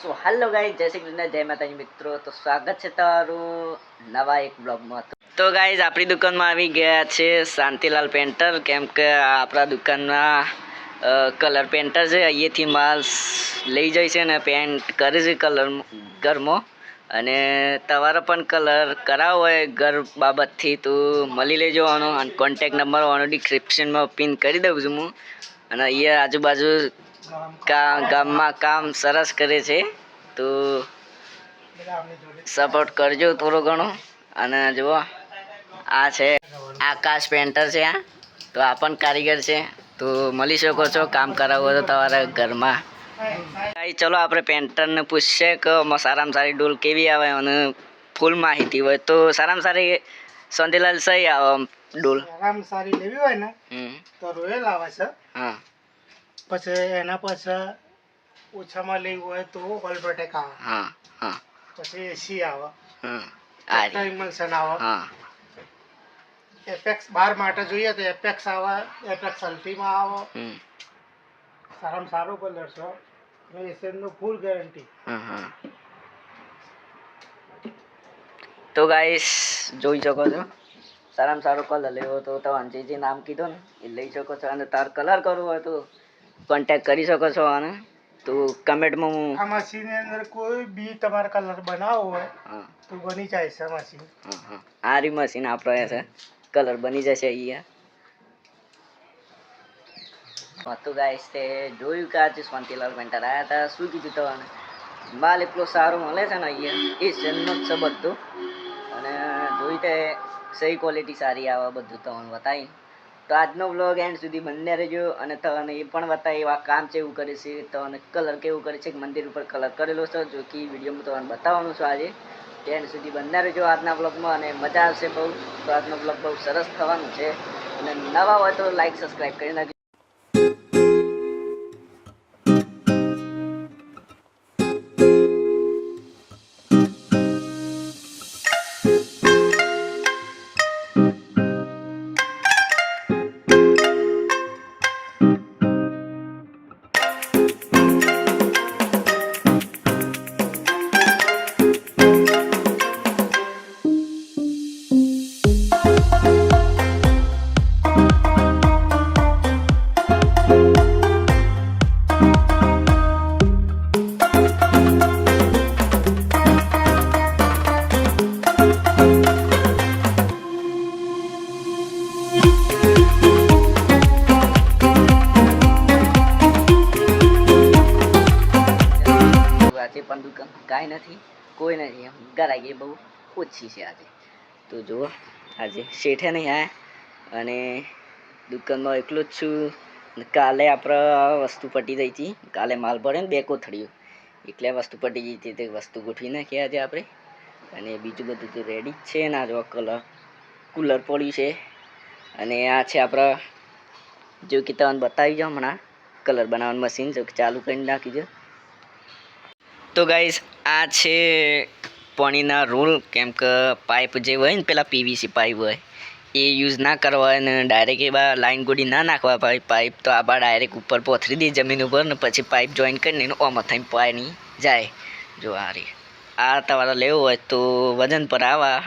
So hello guys, જય શ્રી કૃષ્ણ, જય માતાજી મિત્રો. તો સ્વાગત છે તમારું નવા એક બ્લોગમાં. તો ગાઈઝ આપણી દુકાનમાં આવી ગયા છે શાંતિલાલ પેન્ટર, કેમ કે આપણા દુકાનના કલર પેન્ટર છે. અહીંયાથી માલ લઈ જાય છે ને પેન્ટ કરે છે કલર ઘરમાં. અને તમારે પણ કલર કરાવવો હોય ઘર બાબતથી તો મળી લેજો. આનો કોન્ટેક નંબર આનો ડિસ્ક્રિપ્શનમાં પિન કરી દઉં છું હું. અને અહીંયા આજુબાજુ ગામમાં કામ સરસ કરે છે, તો સપોર્ટ કરજો થોડો ઘણો. અને જુઓ આ છે આકાશ પેન્ટર છે, આ તો આ પણ કારીગર છે, તો મળી શકો છો કામ કરાવવું હોય તો તમારા ઘરમાં. ચલો આપણે પેન્ટરને પૂછશે કે સારામાં સારી ડોલ કેવી આવે અને ફૂલ માહિતી હોય તો સારામાં સારી શાંતિલાલ સહી આવે ડોલ. સારામાં સારી લેવી હોય ને તો રોયલ આવે છે. હા, પછી એના પછી ઓછામાં લેવું હોય તો ઓલપ્રોટેક આવે. હા, હા, પછી એસી આવે. હા, ઇમલ્સન આવે. હા, એપેક્સ બાર માટે જોઈએ તો એપેક્સ આવે, એપેક્સ અલ્ટીમાં આવે. સારામાં સારો કલર છે અને એસએનનો ફૂલ ગેરંટી. તો ગાઈસ જોઈ શકો છો, સારામાં સારો કલર લેવો તો તમે જે નામ કીધું ને એ લઈ શકો છો. અને તાર કલર કરવો હોય તો કોન્ટેક્ટ કરી શકો છો. અને તો કમેન્ટમાં હું આ મશીનની અંદર કોઈ બી તમારે કલર બનાવવો હોય તો બની જાય છે મશીન. આ રી મશીન આપણે છે, કલર બની જશે અહીંયા. તો ગાઈસ તે જોયું કે આજે શાંતિલાલ પેન્ટર આવ્યા હતા. શું કીધું તમને, માલ એટલો સારો મળે છે ને અહીંયા, એ જન્મ છે બધું. અને જોઈ તે સહી ક્વોલિટી સારી આવે બધું તમને બતાવી. તો આજનો વ્લોગ એન્ડ સુધી બંને રહેજો. અને તમને એ પણ બતાવી એવા કામ છે એવું કરે છે, તમને કલર કેવું કરે છે, મંદિર ઉપર કલર કરેલો છે, જો કે વિડીયોમાં તમને બતાવવાનું છે આજે. એન્ડ સુધી બંને રહેજો આજના વ્લોગમાં અને મજા આવશે બહુ. તો આજનો વ્લોગ બહુ સરસ થવાનું છે. અને નવા હોય તો લાઈક સબસ્ક્રાઈબ કરી નાખજો. પણ દુકાન કાંઈ નથી, કોઈ નથી, એમ ગરાગી બહુ ઓછી છે આજે. તો જુઓ આજે શેઠે નહીં આવ્યા અને દુકાનમાં એકલો જ છું. કાલે આપણે વસ્તુ પટી ગઈ હતી, કાલે માલ પડે ને 2 કોથળીઓ, એટલે વસ્તુ પટી ગઈ હતી. તે વસ્તુ ગોઠવી નાખી આજે આપણે. અને બીજું બધું તો રેડી જ છે. ને આ જો કુલર પડ્યું છે. અને આ છે આપણા જો કે તમને બતાવી જાઓ હમણાં કલર બનાવવાનું મશીન જો ચાલુ કરી નાખી છે. તો ગાઈસ આ છે પાણીના રોલ, કેમ કે પાઇપ જે હોય ને પેલા પીવીસી પાઇપ હોય એ યુઝ ના કરવા હોય ને ડાયરેક્ટ એવા લાઈન ગોડી ના નાખવા પાઇપ, તો આબા ડાયરેક્ટ ઉપર પોથરી દે જમીન ઉપર ને પછી પાઇપ જોઈન કરીને ઓમાં થઈને પાણી જાય. જો આ રે આ તમારે લેવું હોય તો વજન પર આવા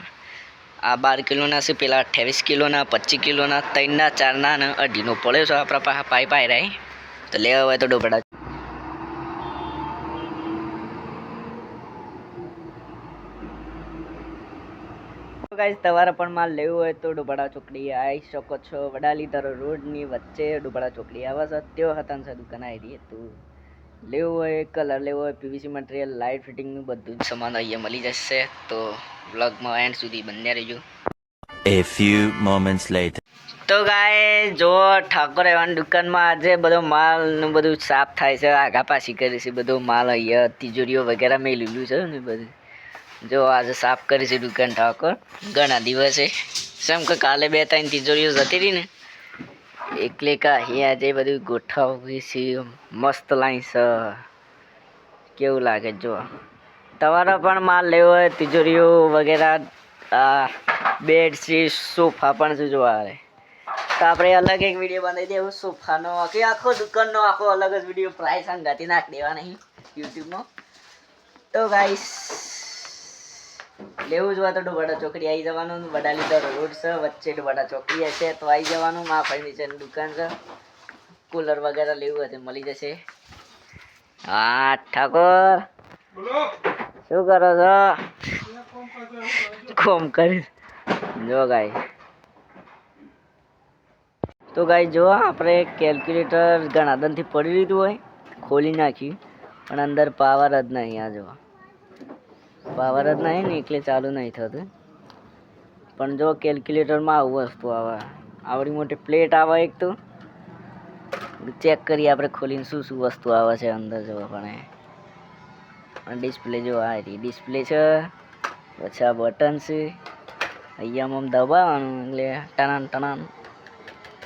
આ 12 કિલોના છે, પેલા 28 કિલોના, 25 કિલોના, 3ના, 4ના ને 2.5નો પડે છે આપણા પાસે પાઇપ આવી રહ્યા. તો લેવા હોય તો ડોબડા. ગાઈસ તમારે પણ માલ લેવું હોય તો ડુબાડા ચોકડી આવી શકો છો. વડાલીધર રોડની વચ્ચે ડુબાડા ચોકડી આવે છે, તેઓ હતા છે દુકાન આવી. તો લેવું હોય કલર લેવો હોય પીવીસી મટીરિયલ લાઇટ ફિટિંગનું બધું જ સામાન અહીંયા મળી જશે. તો વ્લોગમાં એન્ડ સુધી બન્યા રહેજો. A few moments later. તો ગાય જો ઠાકોર એવાની દુકાનમાં આજે બધો માલ નું બધું સાફ થાય છે, આગા પાછી કરી છે. બધો માલ અહીંયા તિજોરીઓ વગેરે મેં લીધું છે ને બધું જો આજે સાફ કરી છે દુકાન ઠાકોર ઘણા દિવસે. કેમ કે કાલે 2-3 તિજોરીઓ જતી રહી ને એટલે કાંઈ આજે બધું ગોઠવી છે. મસ્ત લાઈન છે, કેવું લાગે જો. તમારે પણ માલ લેવો હોય તિજોરીઓ વગેરે, બેડશીટ, સોફા પણ છે જોવા આવે તો આપણે અલગ એક વિડીયો બનાવી દેવું સોફાનો, કે આખો દુકાનનો આખો અલગ જ વિડીયો પ્રાઇસ અંગાથી નાખી દેવા નહીં યુટ્યુબમાં. તો ગાઈસ લેવું જ હોય તો ડુબાડા ચોકડી આવી જવાનું. વડાલી તો રોડ છે, વચ્ચે ડુબાડા ચોકડી હશે તો આવી જવાનું. માં ફર્નિચરની દુકાન છે, કુલર વગેરે લેવું હશે મળી જશે. હા ઠાકોર શું કરો છો? કોમ કરી જો ગાઈ. તો ગાઈ જો આપણે કેલ્ક્યુલેટર ઘણા દનથી પડી લીધું હોય, ખોલી નાખ્યું પણ અંદર પાવર જ નહીં. આ જો પાવર જ નહીં ને એટલે ચાલુ નહીં થતું. પણ જો કેલ્ક્યુલેટરમાં આવું વસ્તુ આવે, આવડી મોટી પ્લેટ આવે. એક તો ચેક કરીએ આપણે ખોલીને શું શું વસ્તુ આવે છે અંદર. જો પણ ડિસ્પ્લે જો આ ડિસ્પ્લે છે, પછી આ બટન છે. અહીંયામાં આમ દબાવવાનું એટલે ટનાન ટનાન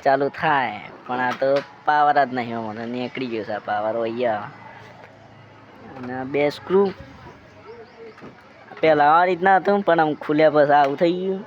ચાલુ થાય. પણ આ તો પાવર જ નહીં, મને નીકળી ગયો છે આ પાવર. અહીંયા અને 2 સ્ક્રૂ પહેલાં આ રીતના હતું પણ આમ ખુલ્યા પછી આવું થઈ ગયું.